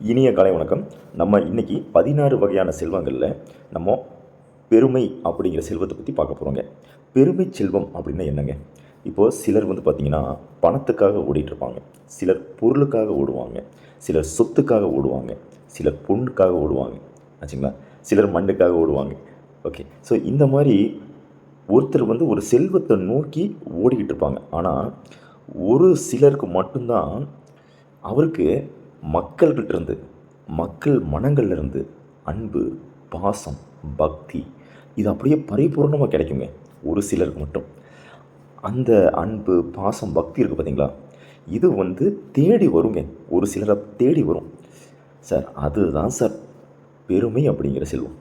இனிய காலை வணக்கம். நம்ம இன்றைக்கி 16 வகையான செல்வங்களில் நம்ம பெருமை அப்படிங்கிற செல்வத்தை பற்றி பார்க்க போகிறோங்க. பெருமை செல்வம் அப்படின்னா என்னங்க? இப்போது சிலர் பார்த்திங்கன்னா பணத்துக்காக ஓடிட்டுருப்பாங்க, சிலர் பொருளுக்காக ஓடுவாங்க, சிலர் சொத்துக்காக ஓடுவாங்க, சிலர் பொண்ணுக்காக ஓடுவாங்க ஆச்சுங்களா, சிலர் மண்ணுக்காக ஓடுவாங்க. ஓகே, ஸோ இந்த மாதிரி ஒருத்தர் ஒரு செல்வத்தை நோக்கி ஓடிக்கிட்டு இருப்பாங்க. ஆனால் ஒரு சிலருக்கு மட்டும்தான் அவருக்கு மக்கள்கிட்டேருந்து, மக்கள் மனங்கள்லேருந்து அன்பு, பாசம், பக்தி இது அப்படியே பரிபூர்ணமாக கிடைக்குங்க. ஒரு சிலருக்கு மட்டும் அந்த அன்பு, பாசம், பக்தி இருக்குது பார்த்தீங்களா, இது தேடி வருங்க. ஒரு சிலரை தேடி வரும் சார். அதுதான் சார் பெருமை அப்படிங்கிற செல்வம்.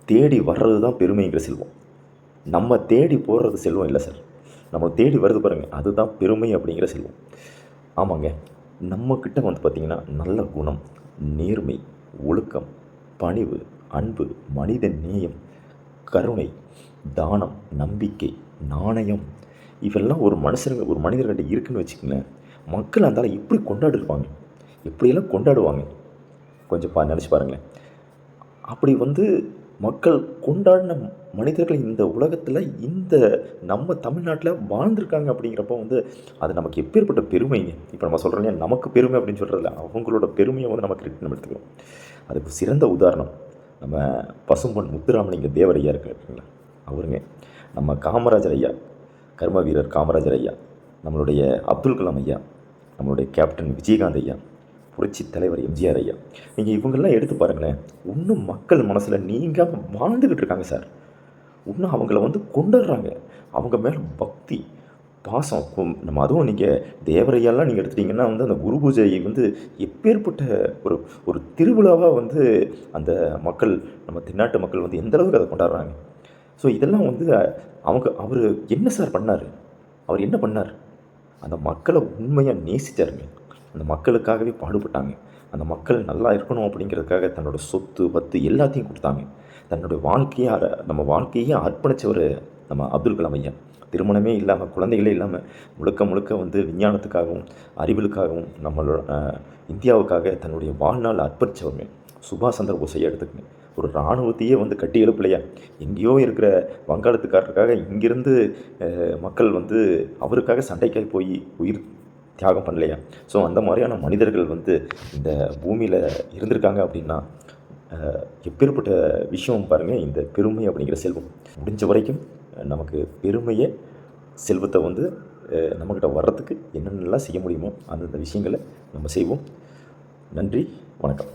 தேடி வர்றது தான் பெருமைங்கிற செல்வம். நம்ம தேடி போடுறது செல்வம் இல்லை சார். நம்ம தேடி வருது பாருங்கள், அதுதான் பெருமை அப்படிங்கிற செல்வம். ஆமாங்க, நம்மக்கிட்ட பார்த்திங்கன்னா நல்ல குணம், நேர்மை, ஒழுக்கம், பணிவு, அன்பு, மனித நேயம், கருணை, தானம், நம்பிக்கை, நாணயம் இவெல்லாம் ஒரு மனிதர்கிட்ட இருக்குதுன்னு வச்சுக்கோங்களேன். மக்கள் அந்த இப்படி கொண்டாடிருப்பாங்க, எப்படியெல்லாம் கொண்டாடுவாங்க கொஞ்சம் நினச்சி பாருங்களேன். அப்படி மக்கள் கொண்டாடின மனிதர்கள் இந்த உலகத்தில் இந்த நம்ம தமிழ்நாட்டில் வாழ்ந்திருக்காங்க. அப்படிங்கிறப்போ அது நமக்கு எப்பேற்பட்ட பெருமைங்க. இப்போ நம்ம சொல்கிறோம் இல்லையா, நமக்கு பெருமை அப்படின்னு சொல்கிறதில்ல, அவங்களோட பெருமையை நம்ம எடுத்துக்கிறோம். அதுக்கு சிறந்த உதாரணம் நம்ம பசும்பொன் முத்துராமலிங்க தேவர் ஐயா இருக்குங்களா, அவருங்க. நம்ம காமராஜர் ஐயா, கர்ம வீரர் காமராஜர் ஐயா, நம்மளுடைய அப்துல் கலாம் ஐயா, நம்மளுடைய கேப்டன் விஜயகாந்த் ஐயா, புரட்சி தலைவர் எம்ஜிஆர் ஐயா, நீங்கள் இவங்கெல்லாம் எடுத்து பாருங்களேன். இன்னும் மக்கள் மனசில் நீங்கள் வாழ்ந்துக்கிட்டு இருக்காங்க சார். இன்னும் அவங்கள கொண்டாடுறாங்க. அவங்க மேலே பக்தி, பாசம். நம்ம அதுவும் நீங்கள் தேவரையெல்லாம் நீங்கள் எடுத்துட்டிங்கன்னா அந்த குரு பூஜை எப்பேற்பட்ட ஒரு ஒரு திருவிழாவாக அந்த மக்கள், நம்ம தென்னாட்டு மக்கள் எந்தளவுக்கு அதை கொண்டாடுறாங்க. ஸோ இதெல்லாம் அவர் என்ன சார் பண்ணார்? அவர் என்ன பண்ணார்? அந்த மக்களை உண்மையாக நேசித்தாருங்க. அந்த மக்களுக்காகவே பாடுபட்டாங்க. அந்த மக்கள் நல்லா இருக்கணும் அப்படிங்கிறதுக்காக தன்னோட சொத்து பத்து எல்லாத்தையும் கொடுத்தாங்க. தன்னுடைய நம்ம வாழ்க்கையே அர்ப்பணித்தவர் நம்ம அப்துல் கலாம் ஐயா. திருமணமே இல்லாமல், குழந்தைகளே இல்லாமல் முழுக்க விஞ்ஞானத்துக்காகவும் அறிவியலுக்காகவும் நம்மளோட இந்தியாவுக்காக தன்னுடைய வாழ்நாள் அர்ப்பணித்தவங்க. சுபாஷ் சந்திர போஸை எடுத்துக்கங்க. ஒரு இராணுவத்தையே கட்டி எழுப்பலையா, எங்கேயோ இருக்கிற வங்காளத்துக்காரருக்காக இங்கிருந்து மக்கள் அவருக்காக சண்டைக்காக போய் உயிர் தியாகம் பண்ணலையா. ஸோ அந்த மாதிரியான மனிதர்கள் இந்த பூமியில் இருந்திருக்காங்க. அப்படின்னா எப்பேற்பட்ட விஷயம் பாருங்கள். இந்த பெருமை அப்படிங்கிற செல்வம் முடிஞ்ச வரைக்கும் நமக்கு பெருமையை, செல்வத்தை நம்மக்கிட்ட வர்றதுக்கு என்னென்னலாம் செய்ய முடியுமோ அந்தந்த விஷயங்களை நம்ம செய்வோம். நன்றி, வணக்கம்.